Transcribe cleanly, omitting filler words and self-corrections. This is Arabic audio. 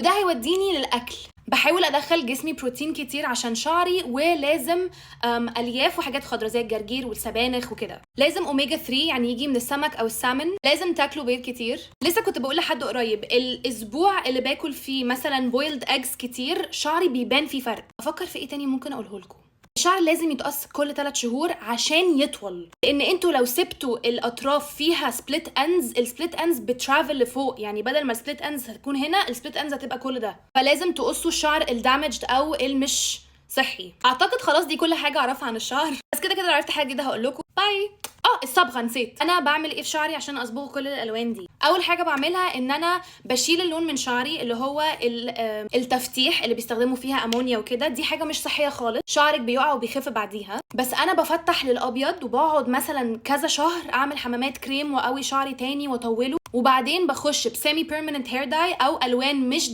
ده هيوديني للاكل. بحاول ادخل جسمي بروتين كتير عشان شعري، ولازم الياف وحاجات خضراء زي الجرجير والسبانخ وكده. لازم اوميجا 3 يعني يجي من السمك او السامن. لازم تاكلوا بيض كتير. لسه كنت بقول لحد قريب الاسبوع اللي باكل فيه مثلا بويلد اجز كتير شعري بيبان فيه فرق. افكر في ايه تاني ممكن اقوله لكم. الشعر لازم يتقص كل 3 شهور عشان يطول، لان انتوا لو سبتوا الاطراف فيها سبليت اندز، السبليت اندز بترافل لفوق، يعني بدل ما السبليت اندز هتكون هنا السبليت اندز هتبقى كل ده. فلازم تقصوا الشعر الدامجد او المش صحي. اعتقد خلاص دي كل حاجه اعرفها عن الشعر، بس كده كده عرفت حاجه جديده هقول لكم. باي. الصبغه نسيت. انا بعمل ايه في شعري عشان اصبغه كل الالوان دي؟ اول حاجه بعملها ان انا بشيل اللون من شعري اللي هو التفتيح اللي بيستخدموا فيها امونيا وكده. دي حاجه مش صحيه خالص، شعرك بيقع وبيخف بعديها. بس انا بفتح للابيض وبقعد مثلا كذا شهر اعمل حمامات كريم واقوي شعري تاني واطوله، وبعدين بخش بسيمي بيرمننت هير داي او الوان مش